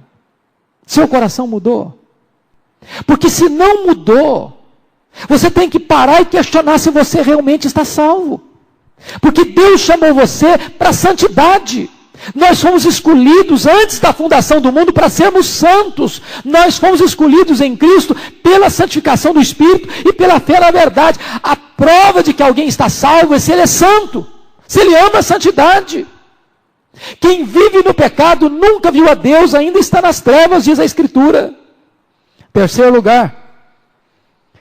seu coração mudou. Porque se não mudou, você tem que parar e questionar se você realmente está salvo. Porque Deus chamou você para a santidade. Nós fomos escolhidos antes da fundação do mundo para sermos santos. Nós fomos escolhidos em Cristo pela santificação do Espírito e pela fé na verdade. A prova de que alguém está salvo é se ele é santo, se ele ama a santidade. Quem vive no pecado nunca viu a Deus, ainda está nas trevas, diz a Escritura. Terceiro lugar,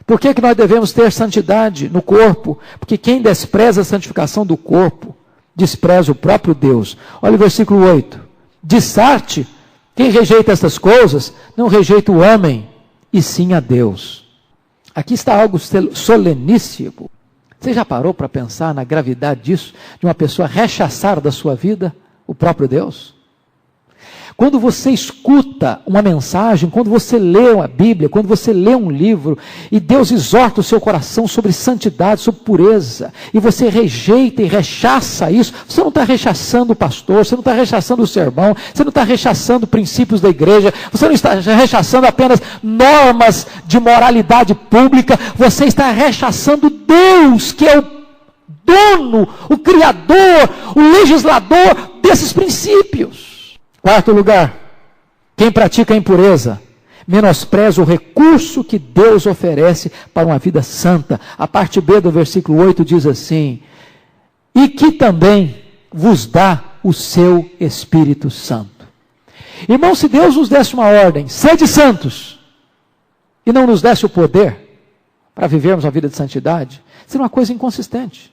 por que nós devemos ter santidade no corpo? Porque quem despreza a santificação do corpo, despreza o próprio Deus. Olha o versículo 8. Dissarte, quem rejeita essas coisas, não rejeita o homem, e sim a Deus. Aqui está algo soleníssimo. Você já parou para pensar na gravidade disso? De uma pessoa rechaçar da sua vida o próprio Deus? Quando você escuta uma mensagem, quando você lê a Bíblia, quando você lê um livro, e Deus exorta o seu coração sobre santidade, sobre pureza, e você rejeita e rechaça isso, você não está rechaçando o pastor, você não está rechaçando o sermão, você não está rechaçando princípios da igreja, você não está rechaçando apenas normas de moralidade pública, você está rechaçando Deus, que é o dono, o criador, o legislador desses princípios. Quarto lugar, quem pratica a impureza, menospreza o recurso que Deus oferece para uma vida santa. A parte B do versículo 8 diz assim: e que também vos dá o seu Espírito Santo. Irmão, se Deus nos desse uma ordem, sede santos, e não nos desse o poder para vivermos uma vida de santidade, seria uma coisa inconsistente.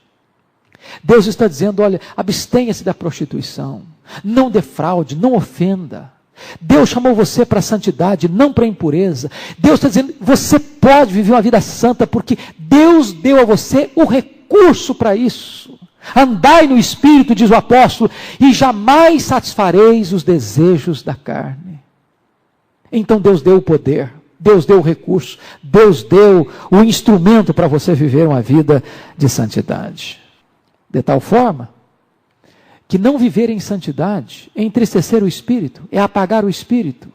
Deus está dizendo, olha, abstenha-se da prostituição, não defraude, não ofenda. Deus chamou você para a santidade, não para a impureza. Deus está dizendo, você pode viver uma vida santa, porque Deus deu a você o recurso para isso. Andai no Espírito, diz o apóstolo, e jamais satisfareis os desejos da carne. Então Deus deu o poder, Deus deu o recurso, Deus deu o instrumento para você viver uma vida de santidade. De tal forma que não viver em santidade é entristecer o Espírito, é apagar o Espírito,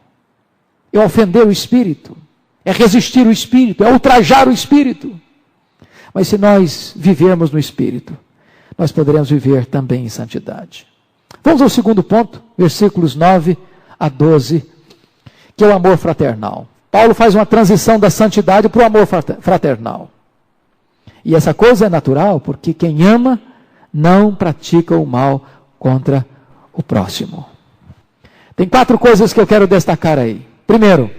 é ofender o Espírito, é resistir o Espírito, é ultrajar o Espírito. Mas se nós vivermos no Espírito, nós poderemos viver também em santidade. Vamos ao segundo ponto, versículos 9 a 12, que é o amor fraternal. Paulo faz uma transição da santidade para o amor fraternal. E essa coisa é natural, porque quem ama não pratica o mal contra o próximo. Tem 4 coisas que eu quero destacar aí. Primeiro,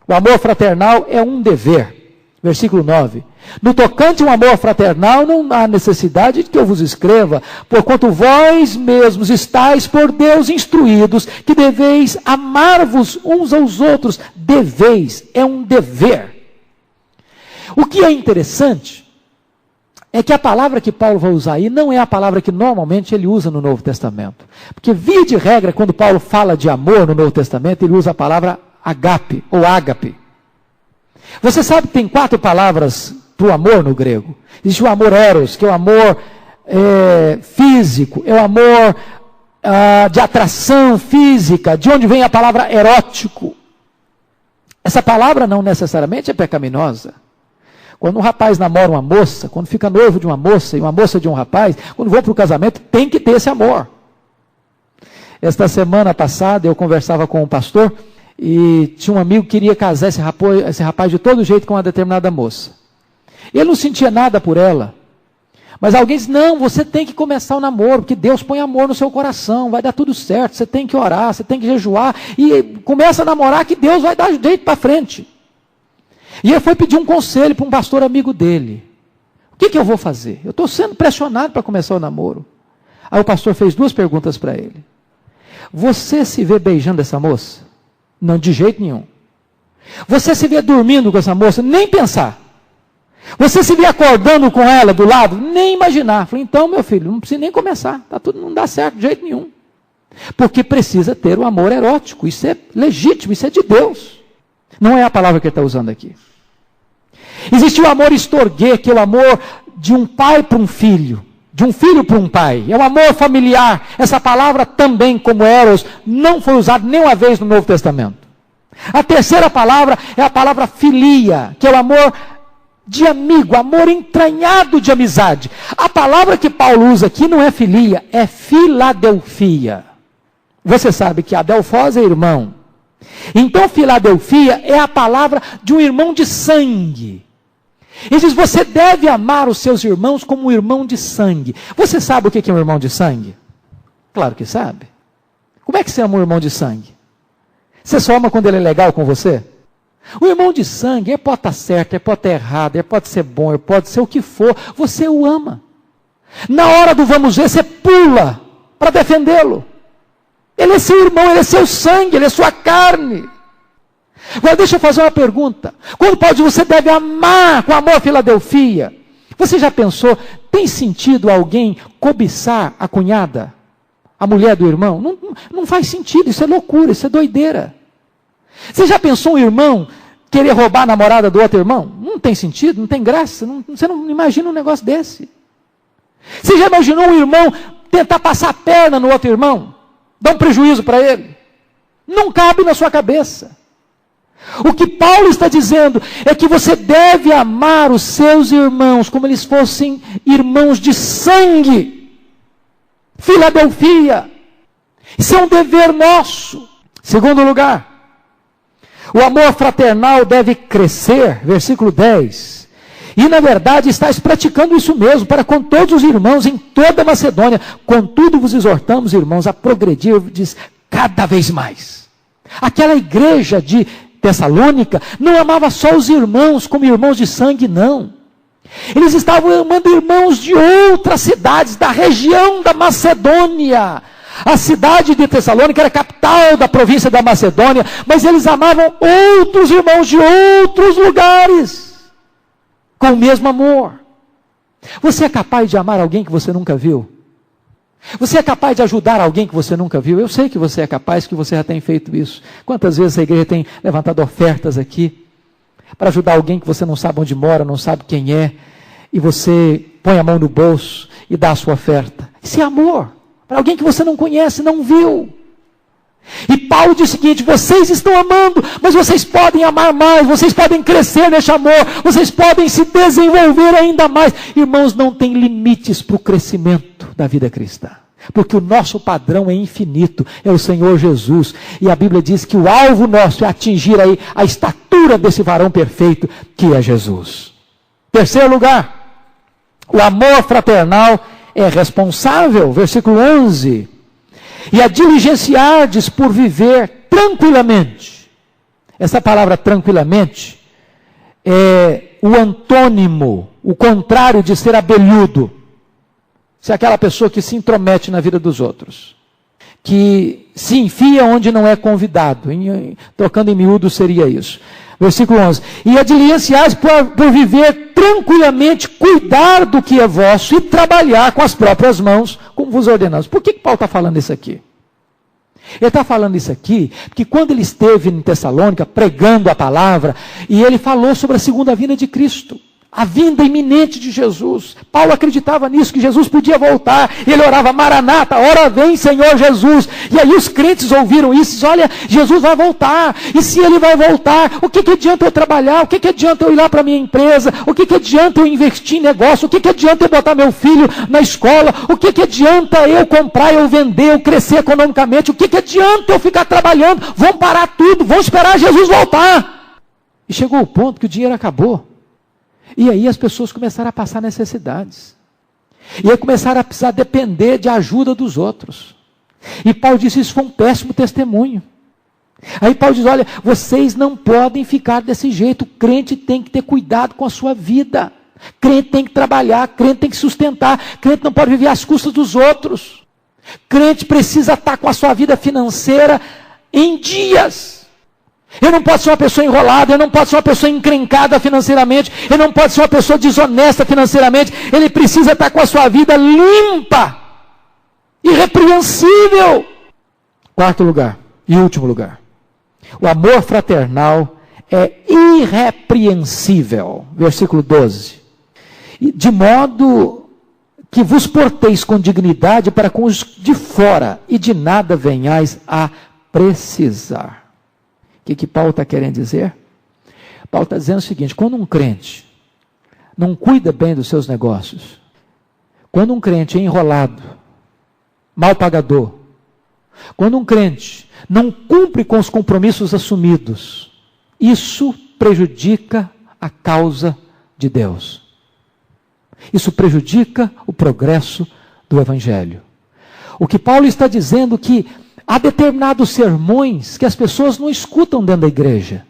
o amor fraternal é um dever. Versículo 9. No tocante ao amor fraternal, não há necessidade de que eu vos escreva, porquanto vós mesmos estáis por Deus instruídos, que deveis amar-vos uns aos outros. Deveis, é um dever. O que é interessante é que a palavra que Paulo vai usar aí não é a palavra que normalmente ele usa no Novo Testamento. Porque, via de regra, quando Paulo fala de amor no Novo Testamento, ele usa a palavra agape ou ágape. Você sabe que tem 4 palavras para o amor no grego. Existe o amor eros, que é o amor físico, é o amor de atração física, de onde vem a palavra erótico. Essa palavra não necessariamente é pecaminosa. Quando um rapaz namora uma moça, quando fica noivo de uma moça e uma moça de um rapaz, quando vão para o casamento, tem que ter esse amor. Esta semana passada eu conversava com um pastor e tinha um amigo que queria casar esse rapaz de todo jeito com uma determinada moça. Ele não sentia nada por ela. Mas alguém disse, não, você tem que começar o namoro, porque Deus põe amor no seu coração, vai dar tudo certo, você tem que orar, você tem que jejuar, e começa a namorar que Deus vai dar jeito para frente. E ele foi pedir um conselho para um pastor amigo dele. O que eu vou fazer? Eu estou sendo pressionado para começar o namoro. Aí o pastor fez 2 perguntas para ele. Você se vê beijando essa moça? Não, de jeito nenhum. Você se vê dormindo com essa moça? Nem pensar. Você se vê acordando com ela do lado? Nem imaginar. Falei, então, meu filho, não precisa nem começar. Tá tudo, não dá certo de jeito nenhum. Porque precisa ter o amor erótico. Isso é legítimo, isso é de Deus. Não é a palavra que ele está usando aqui. Existe o amor estorguê, que é o amor de um pai para um filho. De um filho para um pai. É o amor familiar. Essa palavra também, como eros, não foi usada nenhuma vez no Novo Testamento. A terceira palavra é a palavra filia, que é o amor de amigo, amor entranhado de amizade. A palavra que Paulo usa aqui não é filia, é filadelfia. Você sabe que adelfós é irmão. Então filadelfia é a palavra de um irmão de sangue. Ele diz, você deve amar os seus irmãos como um irmão de sangue. Você sabe o que é um irmão de sangue? Claro que sabe. Como é que você ama um irmão de sangue? Você só ama quando ele é legal com você? O irmão de sangue, pode estar certo, pode estar errado, pode ser bom, pode ser o que for, você o ama. Na hora do vamos ver, você pula para defendê-lo. Ele é seu irmão, ele é seu sangue, ele é sua carne. Agora deixa eu fazer uma pergunta. Quando Paulo diz, você deve amar com amor a Filadelfia, você já pensou, tem sentido alguém cobiçar a cunhada? A mulher do irmão? Não faz sentido, isso é loucura, isso é doideira. Você já pensou um irmão querer roubar a namorada do outro irmão? Não tem sentido, não tem graça, você não imagina um negócio desse. Você já imaginou um irmão tentar passar a perna no outro irmão? Dar um prejuízo para ele? Não cabe na sua cabeça. O que Paulo está dizendo é que você deve amar os seus irmãos como eles fossem irmãos de sangue. Filadelfia. Isso é um dever nosso. Segundo lugar, o amor fraternal deve crescer, versículo 10. E na verdade estás praticando isso mesmo, para com todos os irmãos em toda a Macedônia. Contudo vos exortamos, irmãos, a progredir-vos cada vez mais. Aquela igreja de Tessalônica não amava só os irmãos como irmãos de sangue, não. Eles estavam amando irmãos de outras cidades, da região da Macedônia. A cidade de Tessalônica era a capital da província da Macedônia, mas eles amavam outros irmãos de outros lugares, com o mesmo amor. Você é capaz de amar alguém que você nunca viu? Você é capaz de ajudar alguém que você nunca viu? Eu sei que você é capaz, que você já tem feito isso. Quantas vezes a igreja tem levantado ofertas aqui, para ajudar alguém que você não sabe onde mora, não sabe quem é, e você põe a mão no bolso e dá a sua oferta. Isso é amor. Para alguém que você não conhece, não viu. E Paulo diz o seguinte, vocês estão amando, mas vocês podem amar mais, vocês podem crescer nesse amor, vocês podem se desenvolver ainda mais. Irmãos, não tem limites para o crescimento da vida cristã. Porque o nosso padrão é infinito, é o Senhor Jesus. E a Bíblia diz que o alvo nosso é atingir aí a estatura desse varão perfeito, que é Jesus. Terceiro lugar, o amor fraternal é responsável, versículo 11, e a diligenciardes por viver tranquilamente. Essa palavra tranquilamente é o antônimo, o contrário de ser abelhudo. Isso é aquela pessoa que se intromete na vida dos outros, que se enfia onde não é convidado. Trocando em miúdo seria isso. Versículo 11. E a diligenciardes por viver tranquilamente, cuidar do que é vosso e trabalhar com as próprias mãos, como vos ordenamos. Por que Paulo está falando isso aqui? Ele está falando isso aqui, porque quando ele esteve em Tessalônica, pregando a palavra, e ele falou sobre a segunda vinda de Cristo. a vinda iminente de Jesus. Paulo acreditava nisso, que Jesus podia voltar. Ele orava, Maranata, ora vem Senhor Jesus. E aí os crentes ouviram isso, dizem, olha, Jesus vai voltar. E se ele vai voltar, o que adianta eu trabalhar? O que adianta eu ir lá para a minha empresa? O que adianta eu investir em negócio? O que adianta eu botar meu filho na escola? O que adianta eu comprar, eu vender, eu crescer economicamente? O que adianta eu ficar trabalhando? Vão parar tudo, vão esperar Jesus voltar. E chegou o ponto que o dinheiro acabou. E aí as pessoas começaram a passar necessidades. E aí começaram a precisar depender de ajuda dos outros. E Paulo disse, isso foi um péssimo testemunho. Aí Paulo diz, olha, vocês não podem ficar desse jeito. O crente tem que ter cuidado com a sua vida. Crente tem que trabalhar, crente tem que sustentar. Crente não pode viver às custas dos outros. Crente precisa estar com a sua vida financeira em dias. Eu não posso ser uma pessoa enrolada, eu não posso ser uma pessoa encrencada financeiramente, eu não posso ser uma pessoa desonesta financeiramente. Ele precisa estar com a sua vida limpa, irrepreensível. Quarto lugar e último lugar. O amor fraternal é irrepreensível. Versículo 12. De modo que vos porteis com dignidade para com os de fora, e de nada venhais a precisar. O que Paulo está querendo dizer? Paulo está dizendo o seguinte, quando um crente não cuida bem dos seus negócios, quando um crente é enrolado, mal pagador, quando um crente não cumpre com os compromissos assumidos, isso prejudica a causa de Deus. Isso prejudica o progresso do Evangelho. O que Paulo está dizendo que há determinados sermões que as pessoas não escutam dentro da igreja.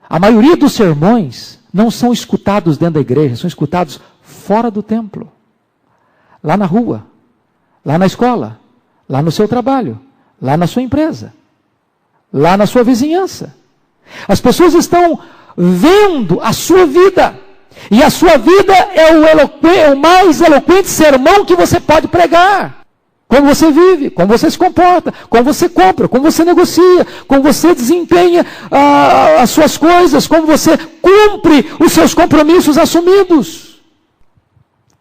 A maioria dos sermões não são escutados dentro da igreja, são escutados fora do templo. Lá na rua, lá na escola, lá no seu trabalho, lá na sua empresa, lá na sua vizinhança. As pessoas estão vendo a sua vida. E a sua vida é o mais eloquente sermão que você pode pregar. Como você vive, como você se comporta, como você compra, como você negocia, como você desempenha as suas coisas, como você cumpre os seus compromissos assumidos.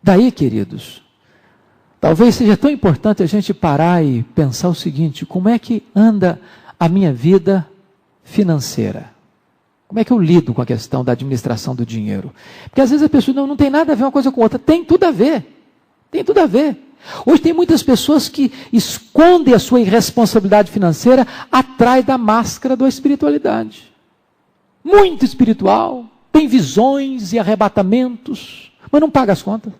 Daí, queridos, talvez seja tão importante a gente parar e pensar o seguinte, como é que anda a minha vida financeira? Como é que eu lido com a questão da administração do dinheiro? Porque às vezes a pessoa não tem nada a ver uma coisa com outra. Tem tudo a ver. Tem tudo a ver. Hoje tem muitas pessoas que escondem a sua irresponsabilidade financeira atrás da máscara da espiritualidade. Muito espiritual, tem visões e arrebatamentos, mas não paga as contas.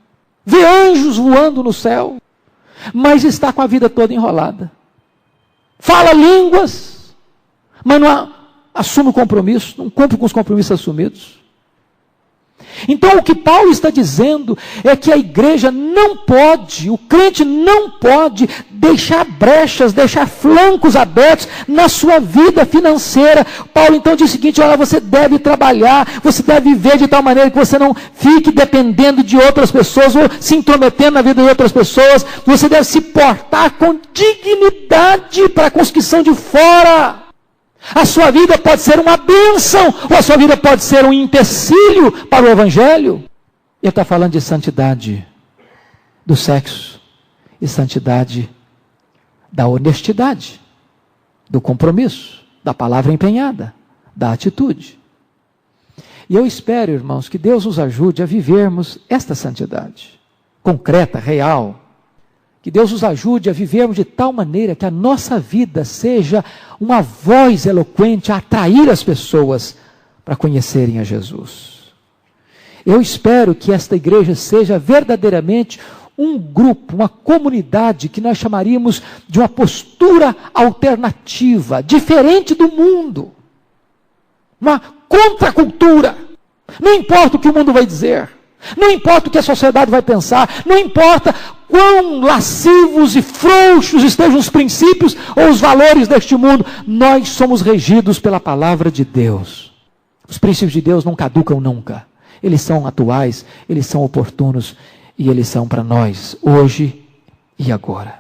Vê anjos voando no céu, mas está com a vida toda enrolada. Fala línguas, mas não assume o compromisso, não cumpre com os compromissos assumidos. Então o que Paulo está dizendo é que a igreja não pode, o crente não pode deixar brechas, deixar flancos abertos na sua vida financeira. Paulo então diz o seguinte, olha, você deve trabalhar, você deve viver de tal maneira que você não fique dependendo de outras pessoas ou se intrometendo na vida de outras pessoas. Você deve se portar com dignidade para a consecução de fora. A sua vida pode ser uma bênção, ou a sua vida pode ser um empecilho para o Evangelho. Ele está falando de santidade do sexo e santidade da honestidade, do compromisso, da palavra empenhada, da atitude. E eu espero, irmãos, que Deus nos ajude a vivermos esta santidade concreta, real. Que Deus nos ajude a vivermos de tal maneira que a nossa vida seja uma voz eloquente a atrair as pessoas para conhecerem a Jesus. Eu espero que esta igreja seja verdadeiramente um grupo, uma comunidade que nós chamaríamos de uma postura alternativa, diferente do mundo. Uma contracultura. Não importa o que o mundo vai dizer. Não importa o que a sociedade vai pensar, não importa quão lascivos e frouxos estejam os princípios ou os valores deste mundo, nós somos regidos pela palavra de Deus. Os princípios de Deus não caducam nunca, eles são atuais, eles são oportunos e eles são para nós, hoje e agora.